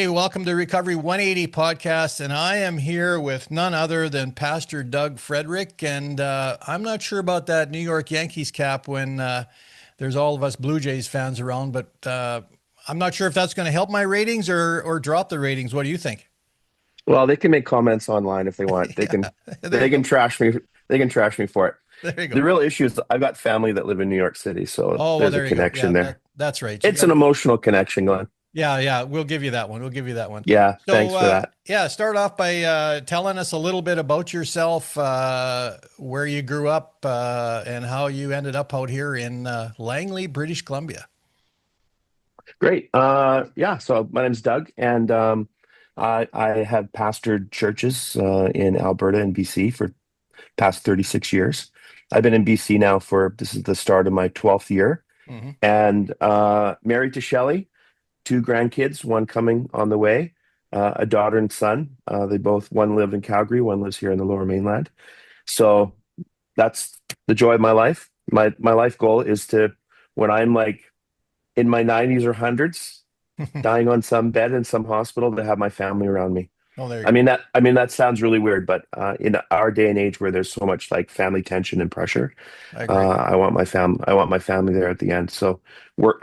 Hey, welcome to Recovery 180 podcast. And I am here with none other than Pastor Doug Frederick. And I'm not sure about that New York Yankees cap when there's all of us Blue Jays fans around, but I'm not sure if that's going to help my ratings or drop the ratings. What do you think? Well, they can make comments online if they want. They Yeah, can there you they can go. trash me. They can trash me for it. There you The go. real issue is I've got family that live in New York City, so Oh, well, there's a there you go. connection Yeah, there. that's right. You It's got an to, emotional connection, Glenn. yeah. We'll give you that one. We'll give you that one. Yeah, So, thanks for that. yeah, start off by telling us a little bit about yourself, where you grew up, and how you ended up out here in Langley, British Columbia. Great. Yeah, so my name's Doug, and I have pastored churches in Alberta and BC for past 36 years. I've been in BC now for this is the start of my 12th year, Hmm. and married to Shelley. Two grandkids, one coming on the way, a daughter and son. They both, one lived in Calgary, one lives here in the Lower Mainland. So that's the joy of my life. My life goal is to, when I'm like in my 90s or hundreds, dying on some bed in some hospital, to have my family around me. Oh, there you I go. mean that sounds really weird, but in our day and age where there's so much like family tension and pressure, I agree. I want my family there at the end. So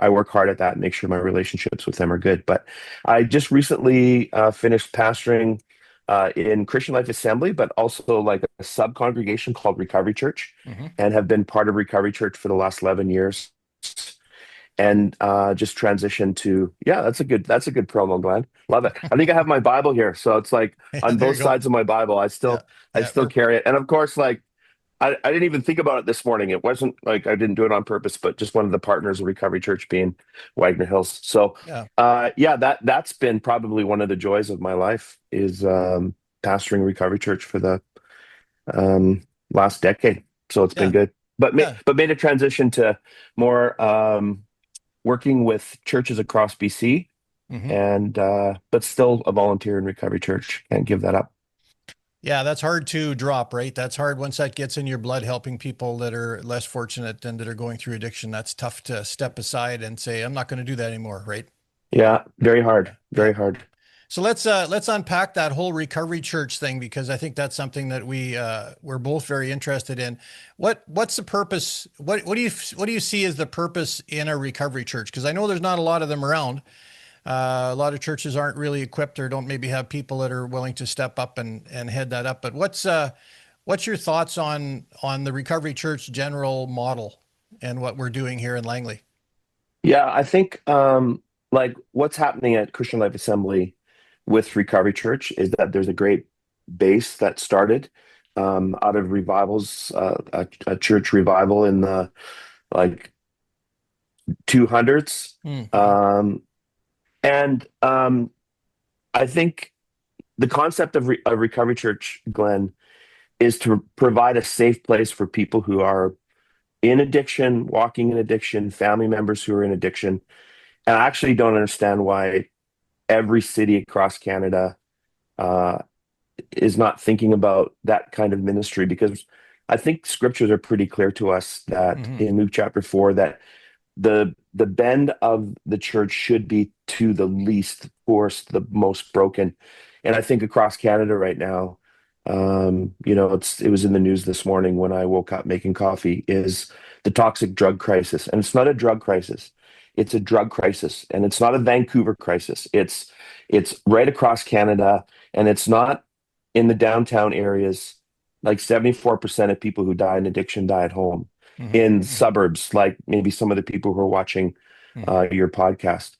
I work hard at that and make sure my relationships with them are good. But I just recently finished pastoring in Christian Life Assembly, but also like a sub congregation called Recovery Church, Hmm. and have been part of Recovery Church for the last 11 years. And just transition to, yeah, that's a good promo, Glenn. Love it. I think I have my Bible here, so it's like Yeah, on there both you go. sides of my Bible, Yeah, I yeah. still carry it. And of course, like I didn't even think about it this morning. It wasn't like I didn't do it on purpose, but just one of the partners of Recovery Church being Wagner Hills. So Yeah. yeah, that's been probably one of the joys of my life is pastoring Recovery Church for the last decade. So it's been Yeah. good. Yeah. But made a transition to more working with churches across BC, Hmm. and but still a volunteer in Recovery Church. Can't give that up. Yeah, that's hard to drop, right? That's hard once that gets in your blood, helping people that are less fortunate and that are going through addiction. That's tough to step aside and say, I'm not going to do that anymore, right? Yeah, very Yeah. hard, Yeah. very hard. So let's unpack that whole recovery church thing because I think that's something that we're both very interested in. What's the purpose? What do you see as the purpose in a recovery church? Because I know there's not a lot of them around. A lot of churches aren't really equipped or don't maybe have people that are willing to step up and head that up. But what's your thoughts on the recovery church general model and what we're doing here in Langley? Yeah, I think like what's happening at Christian Life Assembly with Recovery Church is that there's a great base that started out of revivals, a church revival in the like 200s. Mm-hmm. Um, and I think the concept of a recovery church, Glenn, is to provide a safe place for people who are in addiction, walking in addiction, family members who are in addiction. And I actually don't understand why every city across Canada uh, is not thinking about that kind of ministry, because I think scriptures are pretty clear to us that Mm-hmm. in Luke chapter 4 that the bend of the church should be to the least, poorest, the most broken. And I think across Canada right now, it was in the news this morning when I woke up making coffee, is the toxic drug crisis. And it's not a drug crisis. It's a drug crisis. And it's not a Vancouver crisis. It's right across Canada. And it's not in the downtown areas. Like 74% of people who die in addiction die at home. In Mm-hmm. suburbs, like maybe some of the people who are watching Mm-hmm. your podcast.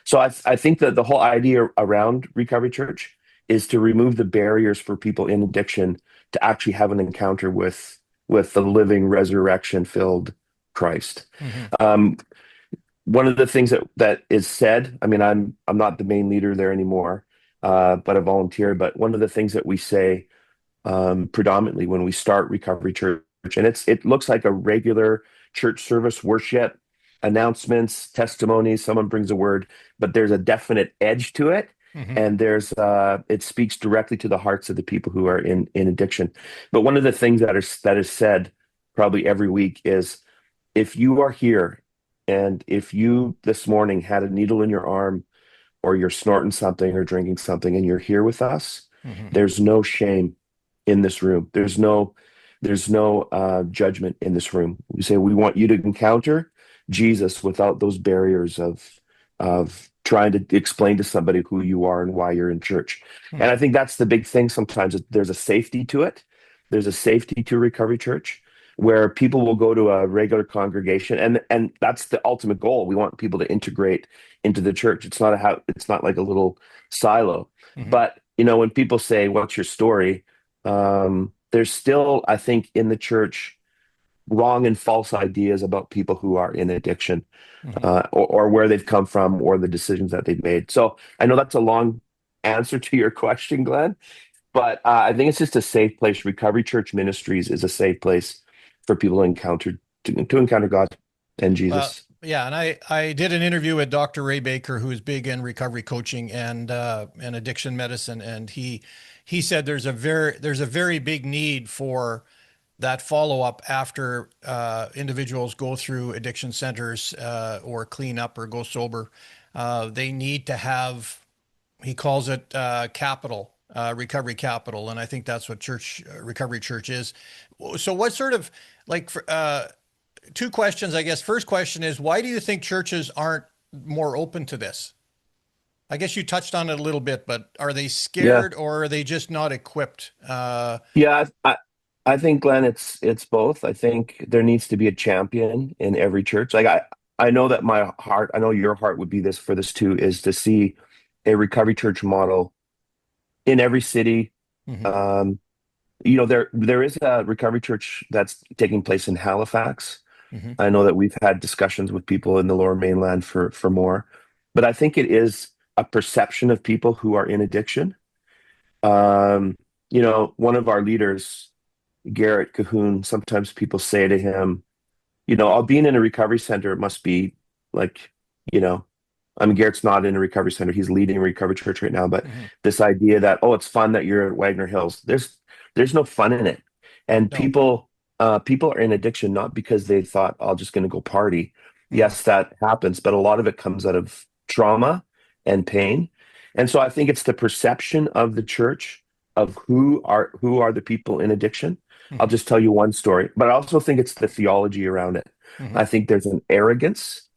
So I think that the whole idea around Recovery Church is to remove the barriers for people in addiction to actually have an encounter with the living resurrection filled Christ. Mm-hmm. Um, One of the things that is said, I mean, I'm not the main leader there anymore, but a volunteer. But one of the things that we say predominantly when we start Recovery Church, and it looks like a regular church service, worship, announcements, testimonies. Someone brings a word, but there's a definite edge to it, Mm-hmm. and there's it speaks directly to the hearts of the people who are in addiction. But one of the things that is said probably every week is, if you are here and if you this morning had a needle in your arm or you're snorting something or drinking something and you're here with us, Hmm. there's no shame in this room. There's no judgment in this room. We say we want you to encounter Jesus without those barriers of trying to explain to somebody who you are and why you're in church. And I think that's the big thing sometimes. There's a safety to it. There's a safety to Recovery Church where people will go to a regular congregation, and that's the ultimate goal. We want people to integrate into the church. It's not like a little silo. Hmm. But when people say, "What's your story?" There's still, I think, in the church, wrong and false ideas about people who are in addiction, Hmm. or where they've come from, or the decisions that they've made. So I know that's a long answer to your question, Glenn, but I think it's just a safe place. Recovery Church Ministries is a safe place for people to encounter God and Well, Jesus. yeah, and I did an interview with Dr. Ray Baker, who is big in recovery coaching and addiction medicine, and he said there's a very big need for that follow up after individuals go through addiction centers or clean up or go sober. They need to have, he calls it capital, recovery capital, and I think that's what church recovery church is. So, what sort of like for, two questions, I guess. First question is, why do you think churches aren't more open to this? I guess you touched on it a little bit, but are they Yeah, scared or are they just not equipped? yeah. I think, Glenn, it's both. I think there needs to be a champion in every church. Like I know that my heart, I know your heart would be this for this too, is to see a recovery church model in every city. Mhm. Um, there is a recovery church that's taking place in Halifax. Mhm. I know that we've had discussions with people in the Lower Mainland for more, but I think it is a perception of people who are in addiction. Um, one of our leaders, Garrett Cahoon, sometimes people say to him, being in a recovery center, it must be like, you know, I mean, Garrett's not in a recovery center. He's leading a recovery church right now. But Mhm. this idea that, oh, it's fun that you're at Wagner Hills, there's no fun in it. And No. people are in addiction not because they thought, "Oh, I'm just going to go party." Mhm. Yes, that happens, but a lot of it comes out of trauma and pain. And so I think it's the perception of the church of who are the people in addiction. I'll Mhm. just tell you one story, but I also think it's the theology around it. Mhm. I think there's an arrogance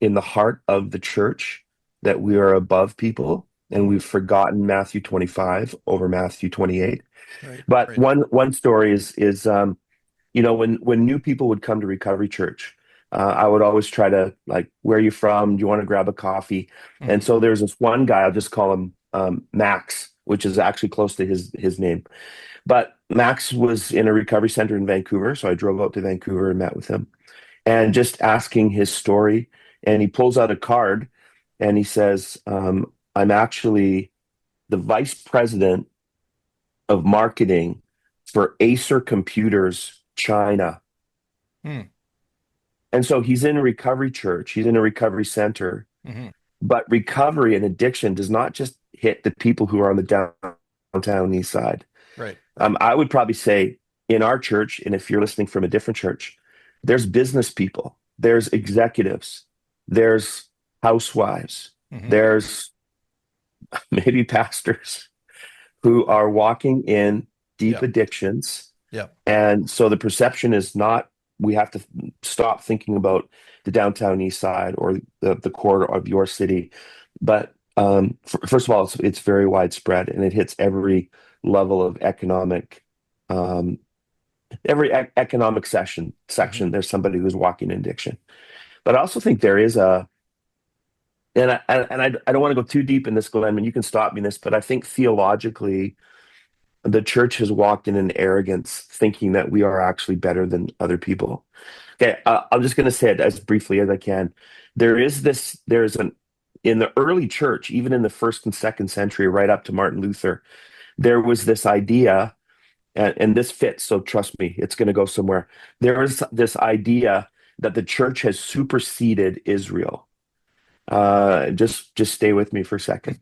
in the heart of the church that we are above people, and Mhm. we've forgotten Matthew 25 over Matthew 28. Right. But Right. one story is when new people would come to Recovery Church, I would always try to, like, where are you from? Do you want to grab a coffee? And Mhm. so there's this one guy, I'll just call him Max, which is actually close to his name. But Max was in a recovery center in Vancouver, so I drove out to Vancouver and met with him, and just asking his story. And he pulls out a card and he says, I'm actually the vice president of marketing for Acer Computers China. Mhm. And so he's in a recovery church, he's in a recovery center, Mhm. but recovery and addiction does not just hit the people who are on the downtown east side. Right. Right. I would probably say in our church, and if you're listening from a different church, there's business people, there's executives, there's housewives, Mhm. there's maybe pastors who are walking in deep Yeah. addictions. Yeah. And so the perception is not, we have to stop thinking about the downtown east side or the core of your city. But first of all, it's very widespread and it hits every level of um, economic Mhm. section. There's somebody who's walking in addiction. But I also think there is I don't want to go too deep in this, Glenn, and you can stop me in this, but I think theologically, the church has walked in an arrogance, thinking that we are actually better than other people. Okay, I'm just going to say it as briefly as I can. In the early church, even in the first and second century, right up to Martin Luther, there was this idea, and this fits, so trust me, it's going to go somewhere. There is this idea that the church has superseded Israel. Just stay with me for a second.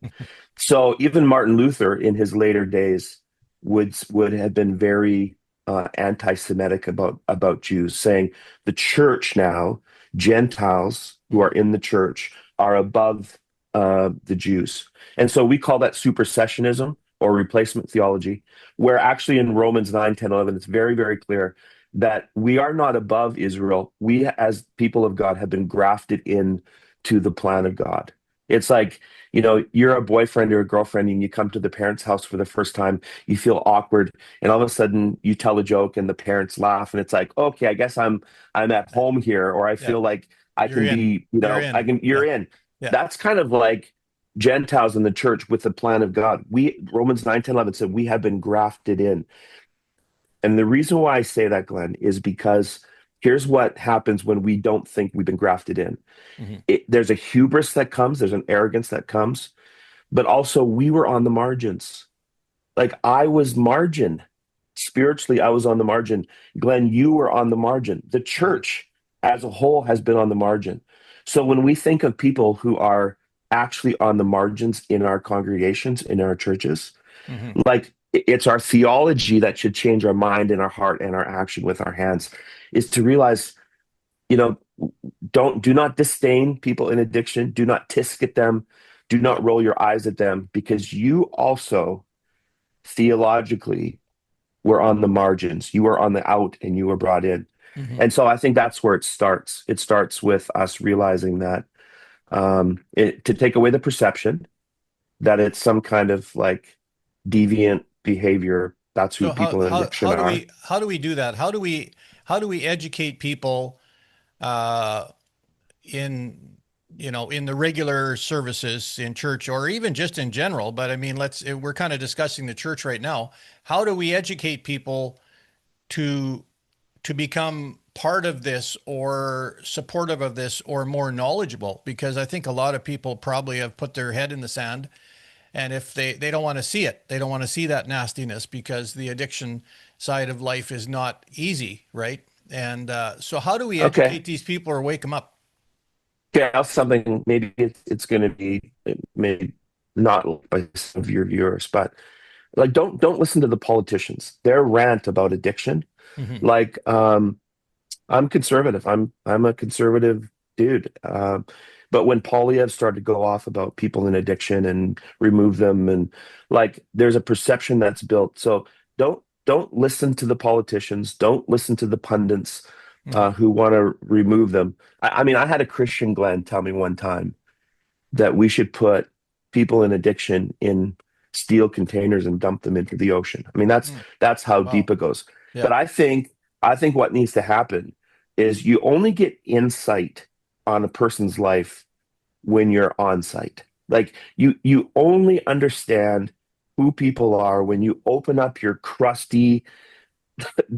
So even Martin Luther, in his later days, would have been very anti-Semitic about Jews, saying the church now, Gentiles who are Mhm. in the church, are above the Jews. And so we call that supersessionism or replacement theology, where actually in Romans 9, 10, 11, it's very, very clear that we are not above Israel. We, as people of God, have been grafted in to the plan of God. It's like, you're a boyfriend or a girlfriend and you come to the parents' house for the first time, you feel awkward, and all of a sudden you tell a joke and the parents laugh, and it's like, okay, I guess I'm at home here, or I Yeah. feel like I You're can in. be, You're in. you're Yeah. in. Yeah. That's kind of like Gentiles in the church with the plan of God. Romans 9, 10, 11 said we have been grafted in. And the reason why I say that, Glenn, is because here's what happens when we don't think we've been grafted in. Hmm. There's a hubris that comes, there's an arrogance that comes, but also we were on the margins. Like I was margin. Spiritually, I was on the margin. Glenn, you were on the margin. The Hmm. church as a whole has been on the margin. So when we think of people who are actually on the margins in our congregations, in our churches, Hmm. like it's our theology that should change our mind and our heart and our action with our hands, is to realize, you know, do not disdain people in addiction. Do not tisk at them. Do not roll your eyes at them, because you also theologically were on the margins. You were on the out and you were brought in. Hmm. And so I think that's where it starts. It starts with us realizing that, to take away the perception that it's some kind of like deviant behavior. That's who So people in addiction are. how do we do that? How do we educate people uh, in in the regular services in church or even just in general? But I mean, we're kind of discussing the church right now. How do we educate people to become part of this or supportive of this or more knowledgeable? Because I think a lot of people probably have put their head in the sand, and if they don't want to see it, they don't want to see that nastiness, because the addiction side of life is not easy, right? And so how do we Okay. educate these people or wake them up? Okay. Now something, maybe it's going to be maybe not liked by some of your viewers, but like don't listen to the politicians. Their rant about addiction. Hmm. Like, I'm conservative. I'm a conservative dude. But when Polyev started to go off about people in addiction and remove them, and like there's a perception that's built. So don't listen to the politicians. Don't listen to the pundits Hmm. who want to remove them. I mean, I had a Christian Glenn tell me one time that we should put people in addiction in steel containers and dump them into the ocean. I mean, that's how deep Wow. it goes. Yeah. But I think what needs to happen is you only get insight on a person's life when you're on site. Like you only understand who people are when you open up your crusty,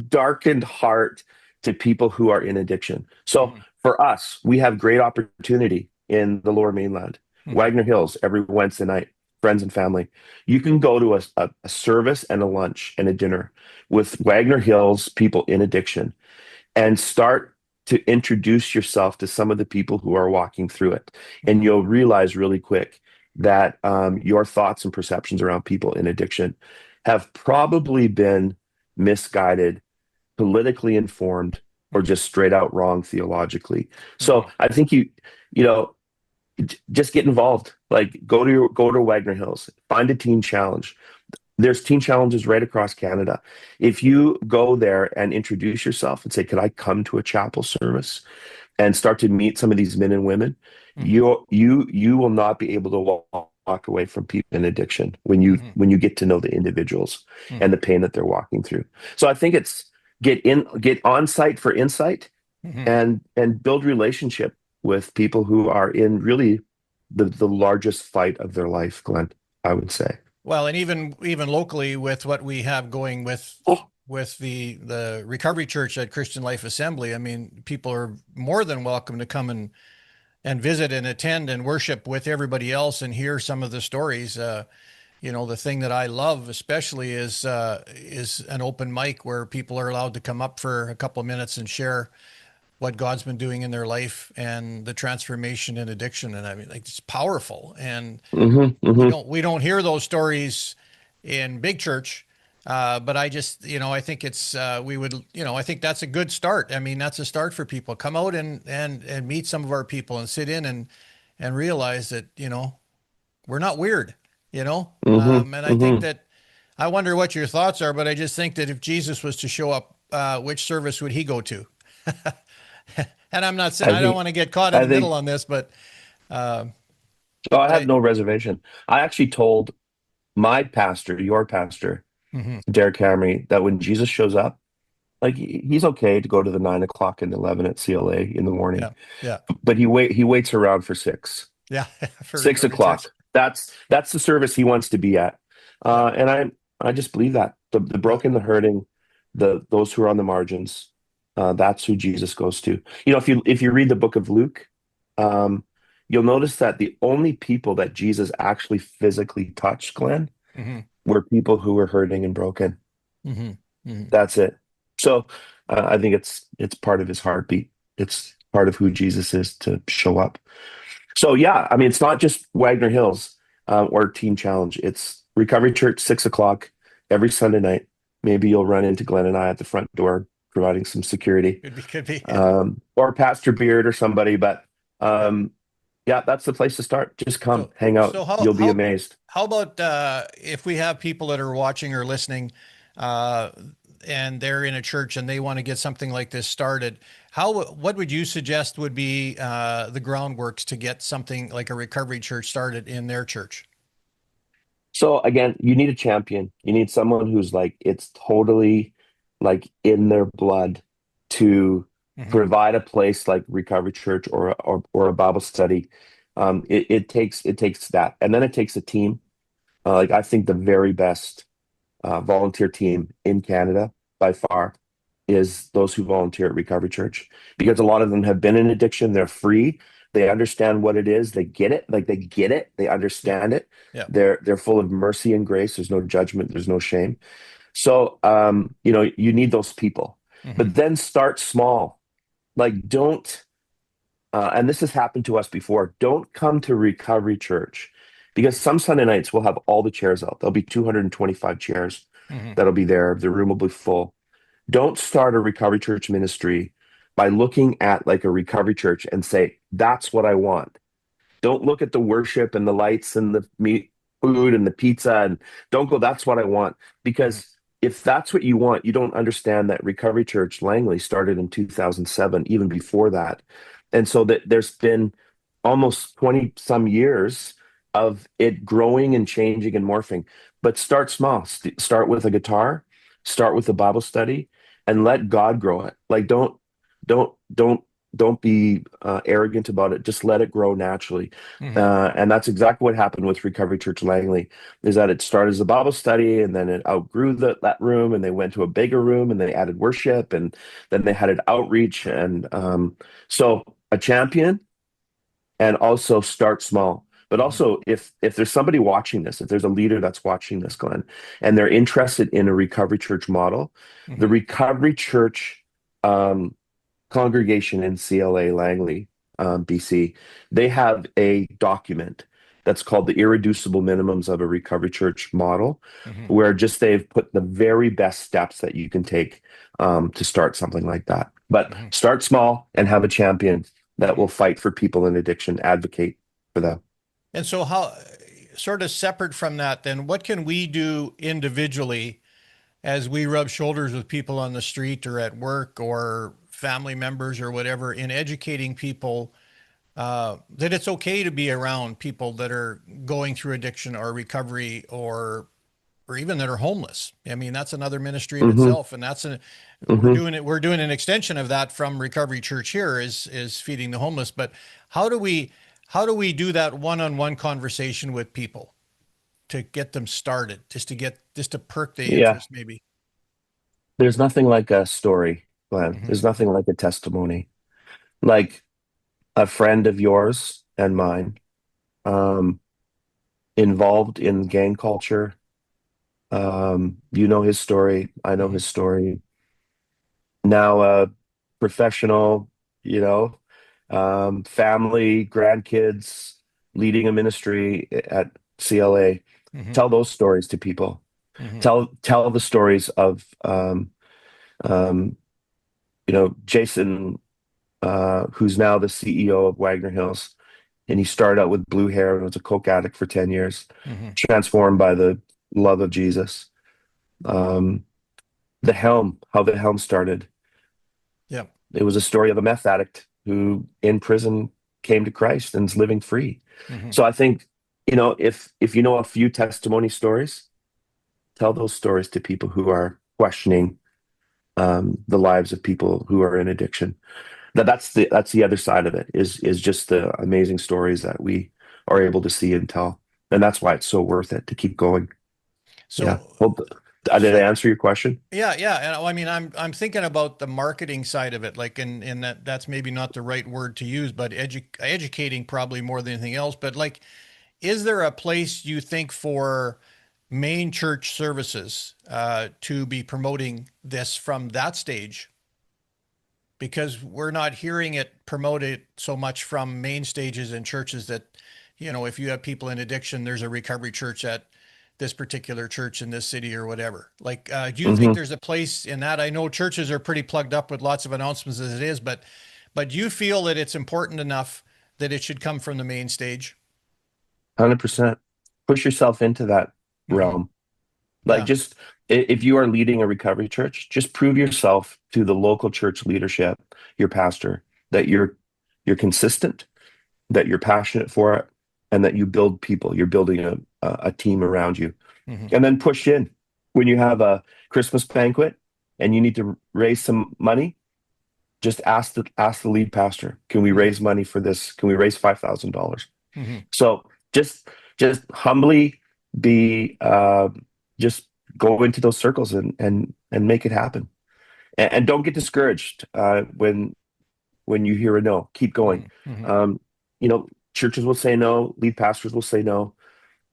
darkened heart to people who are in addiction. So Hmm. for us, we have great opportunity in the Lower Mainland, Hmm. Wagner Hills, every Wednesday night, friends and family. You can go to a service and a lunch and a dinner with Wagner Hills people in addiction and start to introduce yourself to some of the people who are walking through it. And Hmm. you'll realize really quick that your thoughts and perceptions around people in addiction have probably been misguided, politically informed, or Hmm. just straight out wrong theologically. So Hmm. I think you know, just get involved. Like go to Wagner Hills, find a teen challenge. There's teen challenges right across Canada. If you go there and introduce yourself and say, "Could I come to a chapel service?" and start to meet some of these men and women, Hmm. you will not be able to walk away from people in addiction when you Hmm. when you get to know the individuals and Hmm. the pain that they're walking through. So I think it's get on site for insight, Hmm. and build relationship with people who are in really the largest fight of their life, Glenn, I would say. Well, and even locally with what we have going with Oh, the Recovery Church at Christian Life Assembly, I mean, people are more than welcome to come and visit and attend and worship with everybody else and hear some of the stories. The thing that I love especially is an open mic where people are allowed to come up for a couple of minutes and share what God's been doing in their life and the transformation in addiction. And I mean, like, it's powerful. And we hmm. don't hear those stories in big church. But I think I think that's a good start. I mean, that's a start for people. Come out and meet some of our people and sit in and realize that, We're not weird, you know? Hmm. And I think Hmm. that I wonder what your thoughts are, but I just think that if Jesus was to show up, which service would he go to? And I'm not saying I I don't think, want to get caught in I the middle think, on this, uh, so I but have I, no reservation. I actually told my pastor, your pastor, mhm, Derek Camry, that when Jesus shows up, like he's okay to go to the 9 o'clock and 11 at CLA in the morning, yeah, yeah, but he waits around for yeah, for six recovery church. o'clock. That's the service he wants to be at, Yeah, and I just believe that the yeah, broken, the hurting, those who are on the margins, that's who Jesus goes to. If you read the book of Luke, um, you'll notice that the only people that Jesus actually physically touched, Glenn, hmm were people who were hurting and broken. hmm hmm That's it. So I think it's part of his heartbeat. It's part of who Jesus is to show up. So yeah, I mean, it's not just Wagner Hills or Team Challenge. It's Recovery Church, 6 o'clock every Sunday night. Maybe you'll run into Glenn and I at the front door providing some security, could be, or Pastor Beard or somebody. But yeah. um, yeah, that's the place to start. Just come, So, hang out. so how You'll be how amazed. how about if we have people that are watching or listening, uh, and they're in a church and they want to get something like this started? What would you suggest would be the groundworks to get something like a recovery church started in their church? So again, you need a champion. You need someone who's like it's totally like in their blood to Hmm provide a place like Recovery Church or a Bible study. It takes that, and then it takes a team. Like I think the very best volunteer team in Canada by far is those who volunteer at Recovery Church because a lot of them have been in addiction. They're free. They understand what it is. They get it. Like they get it. They Yeah, understand it. yeah. They're full of mercy and grace. There's no judgment. There's no shame. So you need those people. hmm But then start small. Like don't and this has happened to us before. Don't come to Recovery Church because some Sunday nights we'll have all the chairs out. There'll be 225 chairs hmm that'll be there. The room will be full. Don't start a Recovery Church ministry by looking at like a Recovery Church and say, that's what I want. Don't look at the worship and the lights and the meat, food and the pizza and don't go, that's what I want. hmm Because if that's what you want, you don't understand that Recovery Church Langley started in 2007, even before that. And so that there's been almost 20 some years of it growing and changing and morphing. But start small. Start with a guitar, start with a Bible study, and let God grow it. Like don't, don't, don't be arrogant about it. Just let it grow naturally. hmm And that's exactly what happened with Recovery Church Langley, is that it started as a Bible study and then it outgrew that room and they went to a bigger room and they added worship and then they had an outreach. And so a champion and also start small. But hmm also if there's somebody watching this, if there's a leader that's watching this, Glenn, and they're interested in a Recovery Church model, the hmm Recovery Church um, congregation in CLA Langley, BC, they have a document that's called the Irreducible Minimums of a Recovery Church Model, hmm where just they've put the very best steps that you can take to start something like that. But hmm start small and have a champion that will hmm fight for people in addiction, advocate for them. And so, how, sort of separate from that, then, what can we do individually as we rub shoulders with people on the street or at work or family members or whatever in educating people that it's okay to be around people that are going through addiction or recovery or even that are homeless. I mean, that's another ministry in Hmm. itself, and that's a Hmm. we're doing an extension of that from Recovery Church here is feeding the homeless. But how do we how do we do that one-on-one conversation with people to get them started, just to perk the Yeah, interest, maybe? there's nothing like a story, Glenn. Hmm There's nothing like a testimony. Like a friend of yours and mine, um, involved in gang culture. You know his story. I know hmm his story. Now a professional, you know, family, grandkids, leading a ministry at CLA. hmm Tell those stories to people. hmm Tell the stories of um, Jason, who's now the CEO of Wagner Hills. and he started out with blue hair and was a coke addict for 10 years, Hmm. transformed by the love of Jesus. Um, how the Helm started. Yeah. It was a story of a meth addict who in prison came to Christ and is living free. Hmm. So I think, if you know a few testimony stories, tell those stories to people who are questioning the lives of people who are in addiction. That's the other side of it is just the amazing stories that we are able to see and tell, and that's why it's so worth it to keep going. Yeah. So, Well, did I answer your question? yeah, yeah, and I mean, I'm thinking about the marketing side of it, like in that's maybe not the right word to use, but educating probably more than anything else. But like, is there a place you think for main church services to be promoting this from that stage? Because we're not hearing it promoted so much from main stages in churches that, if you have people in addiction, there's a recovery church at this particular church in this city or whatever. Like, do you think Mm-hmm. there's a place in that? I know churches are pretty plugged up with lots of announcements as it is, but do you feel that it's important enough that it should come from the main stage? 100%. Push yourself into that Hmm. realm. Like, Yeah. just if you are leading a recovery church, just prove yourself to the local church leadership, your pastor, that you're consistent, that you're passionate for it, and that you build people. You're building a team around you. Hmm. And then push in when you have a Christmas banquet and you need to raise some money. Just ask the lead pastor, can we Hmm. raise money for this? Can we raise $5,000? Hmm. So just humbly be just go into those circles and make it happen. And don't get discouraged when you hear a no. Keep going. Hmm. Hmm. Um, churches will say no, lead pastors will say no,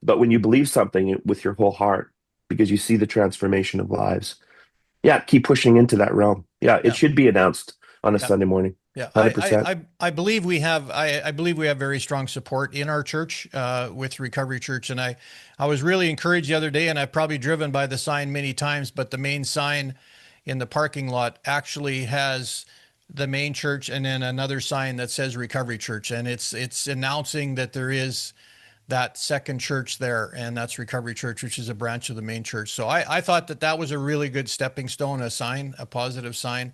but when you believe something with your whole heart, because you see the transformation of lives, yeah, keep pushing into that realm. Yeah, it Yeah. should be announced on a Yeah. Sunday morning. Yeah, 100%. I believe we have I believe we have very strong support in our church with Recovery Church, and I was really encouraged the other day, and I've probably driven by the sign many times, but the main sign in the parking lot actually has the main church and then another sign that says Recovery Church, and it's announcing that there is that second church there, and that's Recovery Church, which is a branch of the main church. So I thought that that was a really good stepping stone, a sign, a positive sign.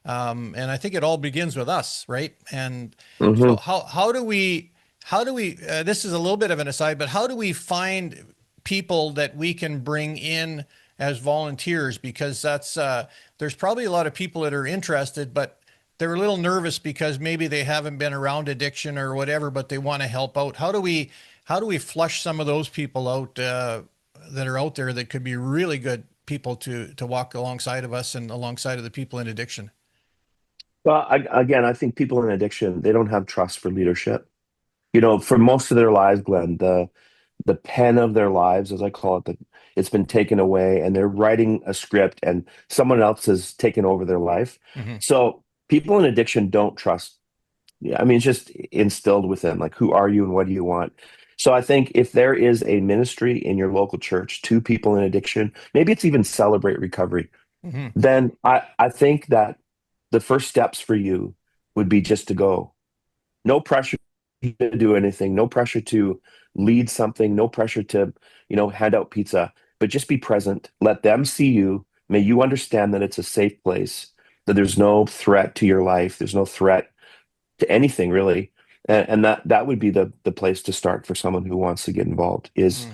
And I think it all begins with us, right? And so Hmm. how do we this is a little bit of an aside, but how do we find people that we can bring in as volunteers? Because that's there's probably a lot of people that are interested, but they're a little nervous because maybe they haven't been around addiction or whatever, but they want to help out. How do we flush some of those people out that are out there that could be really good people to walk alongside of us and alongside of the people in addiction? Well, again, I think people in addiction, they don't have trust for leadership. For most of their lives, Glenn, the pen of their lives, as I call it, it's been taken away, and they're writing a script, and someone else has taken over their life. Hmm. So people in addiction don't trust. Yeah, I mean, it's just instilled with them, like, who are you and what do you want? So I think if there is a ministry in your local church to people in addiction, maybe it's even Celebrate Recovery, Hmm. then I think that the first steps for you would be just to go. No pressure to do anything, no pressure to lead something, no pressure to, hand out pizza, but just be present. Let them see you. May you understand that it's a safe place, that there's no threat to your life, there's no threat to anything really. And that would be the place to start for someone who wants to get involved is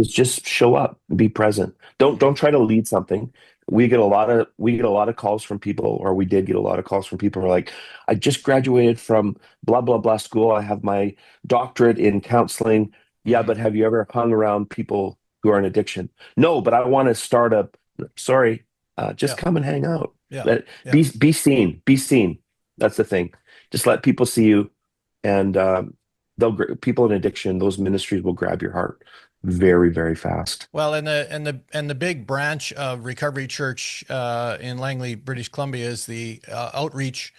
just show up and be present. Don't Hmm. try to lead something. We get a lot of calls from people, or we did get a lot of calls from people who are like, I just graduated from blah blah blah school. I have my doctorate in counseling. Yeah, Hmm. but have you ever hung around people who are in addiction? No, but I want to start up. Sorry, just Yeah. come and hang out. Yeah. Let Yeah. be seen. Be seen. That's the thing. Just let people see you, and people in addiction, those ministries will grab your heart very, very fast. Well, and the big branch of Recovery Church in Langley, British Columbia, is the outreach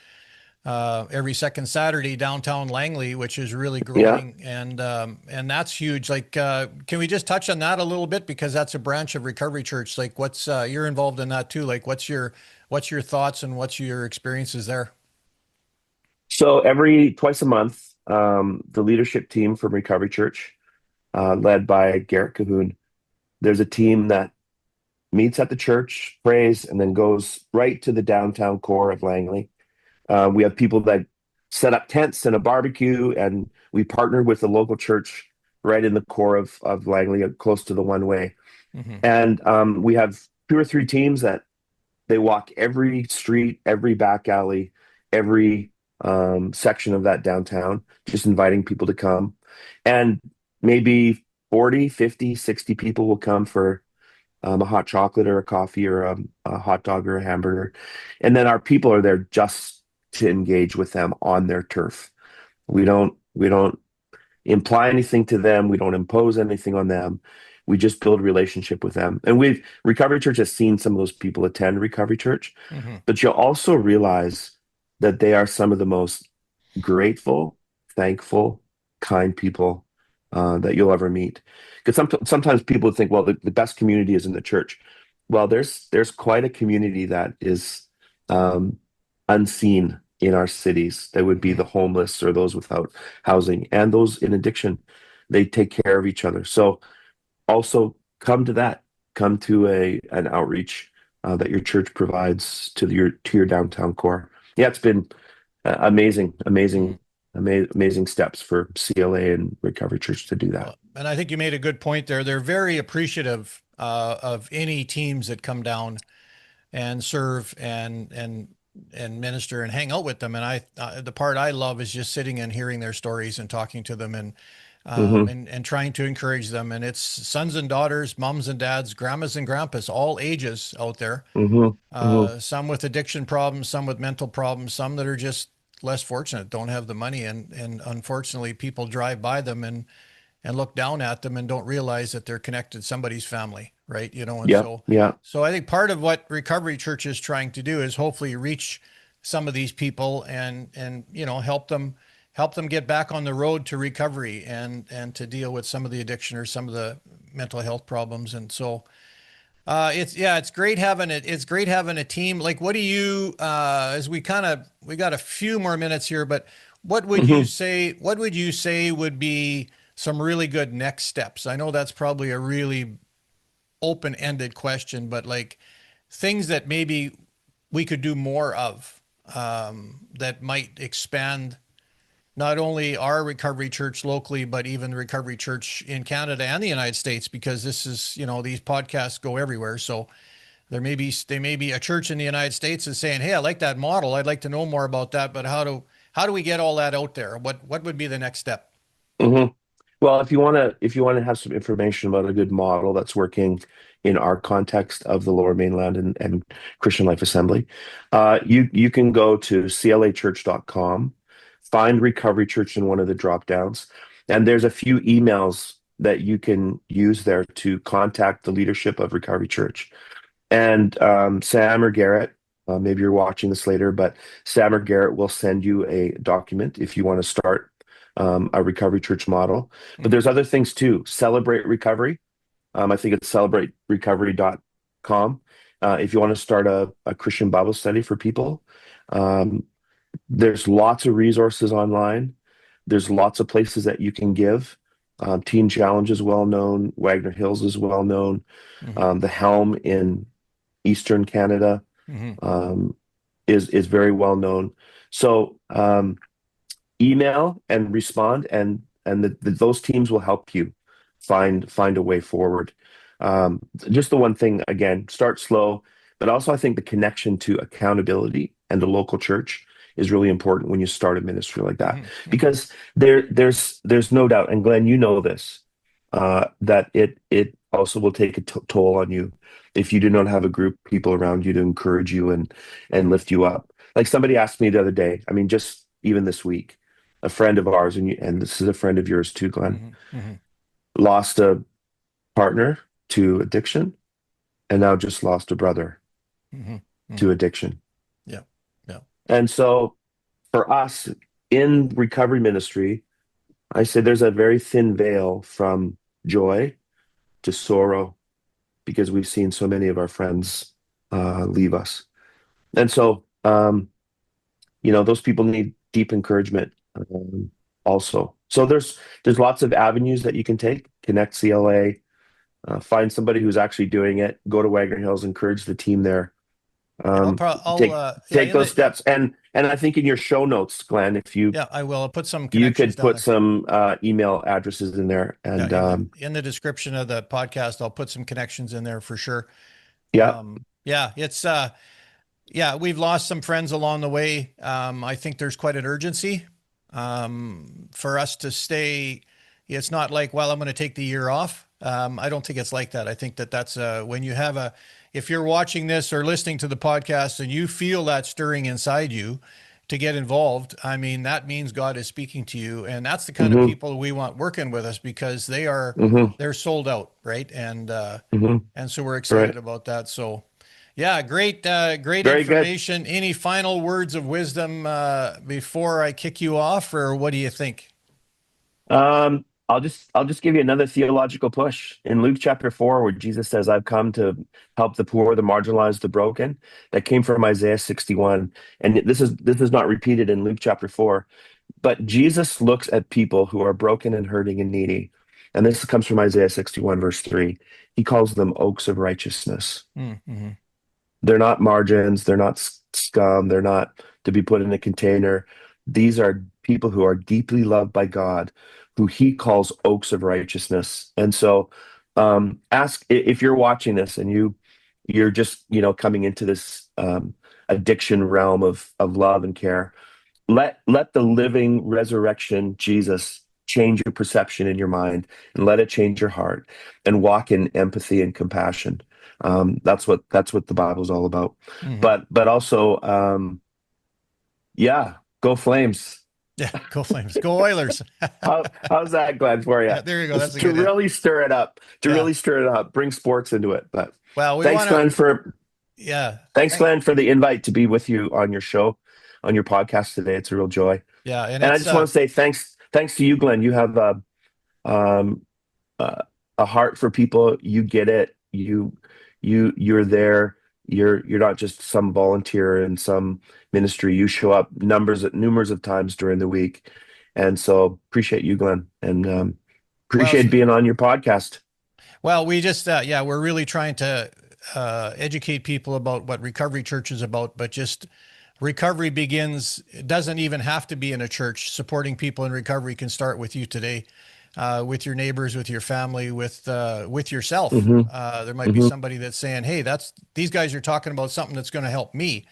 every second Saturday downtown Langley, which is really Yeah. growing, and that's huge. Like, can we just touch on that a little bit because that's a branch of Recovery Church? Like, what's you're involved in that too? Like, what's your thoughts and what's your experiences there? So every twice a month, the leadership team from Recovery Church, led by Garrett Cahoon. There's a team that meets at the church, prays, and then goes right to the downtown core of Langley. We have people that set up tents and a barbecue, and we partner with the local church right in the core of Langley, close to the one way. Hmm. And we have two or three teams that they walk every street, every back alley, every section of that downtown, just inviting people to come. And maybe 40, 50, 60 people will come for a hot chocolate or a coffee or a hot dog or a hamburger. And then our people are there just to engage with them on their turf. We don't imply anything to them. We don't impose anything on them. We just build a relationship with them. And we've Recovery Church has seen some of those people attend Recovery Church, Hmm. but you'll also realize that they are some of the most grateful, thankful, kind people that you'll ever meet. Because sometimes people think, well, the best community is in the church. Well, there's quite a community that is um, unseen in our cities. That would be Hmm. the homeless or those without housing and those in addiction. They take care of each other. So also come to that. Come to a an outreach that your church provides to your downtown core. Yeah, it's been amazing, Hmm. amazing steps for CLA and Recovery Church to do that. Well, and I think you made a good point there. They're very appreciative of any teams that come down and serve and minister and hang out with them. And the part I love is just sitting and hearing their stories and talking to them Hmm. and trying to encourage them. And it's sons and daughters, moms and dads, grandmas and grandpas, all ages out there. Hmm. Hmm. Some with addiction problems, some with mental problems, some that are just less fortunate, don't have the money, and unfortunately, people drive by them and look down at them and don't realize that they're connected to somebody's family, right? And Yeah, yeah. so I think part of what Recovery Church is trying to do is hopefully reach some of these people and help them get back on the road to recovery and to deal with some of the addiction or some of the mental health problems. And so it's great having it. It's great having a team. Like, what do you, as we got a few more minutes here, but Hmm. what would you say would be some really good next steps? I know that's probably a really open-ended question, but like things that maybe we could do more of, that might expand not only our recovery church locally, but even the recovery church in Canada and the United States, because this is, these podcasts go everywhere. So they may be a church in the United States is saying, "Hey, I like that model. I'd like to know more about that." But how do we get all that out there? What would be the next step? Hmm. Well, if you want to have some information about a good model that's working in our context of the Lower Mainland and Christian Life Assembly, you can go to clachurch.com, find Recovery Church in one of the drop downs, and there's a few emails that you can use there to contact the leadership of Recovery Church. And Sam or Garrett, maybe you're watching this later, but Sam or Garrett will send you a document if you want to start a recovery church model. But Mhm. there's other things too. Celebrate Recovery. I think it's celebraterecovery.com. If you want to start a Christian Bible study for people, um, there's lots of resources online. There's lots of places that you can give. Teen Challenge is well known. Wagner Hills is well known. Mhm. The Helm in Eastern Canada Mhm. um, is very well known. So email and respond, and those teams will help you find a way forward. Just the one thing again, start slow, but also I think the connection to accountability and the local church is really important when you start a ministry like that, Mhm. Mhm. because there's no doubt, and Glenn, you know this, that it also will take a toll on you if you do not have a group of people around you to encourage you and lift you up. Like somebody asked me the other day, I mean, just even this week, a friend of ours, and this is a friend of yours too, Glenn, Mhm. Mhm. lost a partner to addiction and now just lost a brother Mhm. to Mhm. addiction. Yeah. Yeah. And so for us in recovery ministry, I say there's a very thin veil from joy to sorrow because we've seen so many of our friends leave us. And so, those people need deep encouragement. also. So there's lots of avenues that you can take. Connect CLA, find somebody who's actually doing it. Go to Wagner Hills, encourage the team there. Yeah, Take yeah, take those steps. And I think in your show notes, Glenn, if you yeah, I will. I'll put some you connections could down put there. some email addresses in there, Yeah, and in the description of the podcast, I'll put some connections in there for sure. yeah. Yeah, it's yeah, we've lost some friends along the way. I think there's quite an urgency for us to stay. It's not like, well, I'm going to take the year off. I don't think it's like that. I think that that's when you have if you're watching this or listening to the podcast and you feel that stirring inside you to get involved, I mean, that means God is speaking to you. And that's the kind of Hmm. people we want working with us because Hmm. they're sold out, right? Hmm. And so we're excited Right. about that. So yeah, great Very good. information. Any final words of wisdom before I kick you off, or what do you think? I'll just give you another theological push in Luke chapter 4, where Jesus says, "I've come to help the poor, the marginalized, the broken." That came from Isaiah 61, and this is not repeated in Luke chapter 4. But Jesus looks at people who are broken and hurting and needy, and this comes from Isaiah 61 verse 3. He calls them oaks of righteousness. Mm-hmm. They're not margins. They're not scum. They're not to be put in a container. These are people who are deeply loved by God, who he calls oaks of righteousness. And so, ask if you're watching this and you're just, coming into this addiction realm of love and care. Let the living resurrection Jesus change your perception in your mind, and let it change your heart, and walk in empathy and compassion. That's what the Bible's all about. Mm-hmm. But also, yeah, go Flames. Yeah, go Flames, go Oilers. How's that, Glenn, for you? Yeah, there you go. That's Just a to good hit. really stir it up, Yeah. bring sports into it. But Well, we thanks, want to. Glenn, for Yeah. thanks, Glenn, for the invite to be with you on your show, on your podcast today. It's a real joy. Yeah, and And I it's just want to say thanks to you, Glenn. You have um, a heart for people. You get it. You're there. You're not just some volunteer in some ministry. You show up numerous of times during the week, and so appreciate you, Glenn, and well, appreciate being on your podcast. well, we just yeah, we're really trying to educate people about what Recovery Church is about, but just recovery begins. It doesn't even have to be in a church. Supporting people in recovery can start with you today, with your neighbors, with your family, with yourself. Hmm. There might be Hmm. somebody that's saying, "Hey, these guys are talking about something that's going to help me."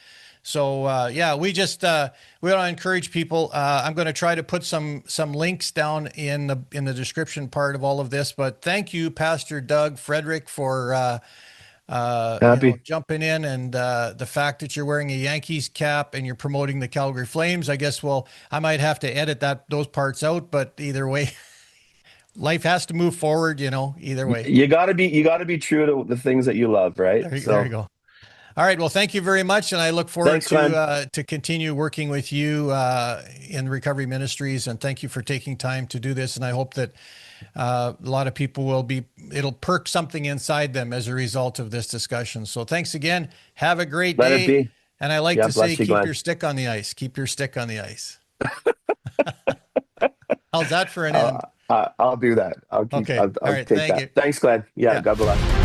So yeah, we want to encourage people. I'm going to try to put some links down in the description part of all of this. But thank you, Pastor Doug Frederick, for Happy. jumping in, and the fact that you're wearing a Yankees cap and you're promoting the Calgary Flames. I guess I might have to edit those parts out, but either way, life has to move forward. Either way. You gotta be true to the things that you love, right? There you go. All right. Well, thank you very much, and I look forward Thanks, Glenn. to continue working with you in Recovery Ministries. And thank you for taking time to do this. And I hope that a lot of people it'll perk something inside them as a result of this discussion. So thanks again. Have a great Let it day. be. And I like Yeah, to say, bless you, keep Glenn. your stick on the ice. Keep your stick on the ice. How's that for an end? I'll do that. Okay. I'll All right. take Thank that. you. Thanks, Glenn. Yeah, Yeah. God bless.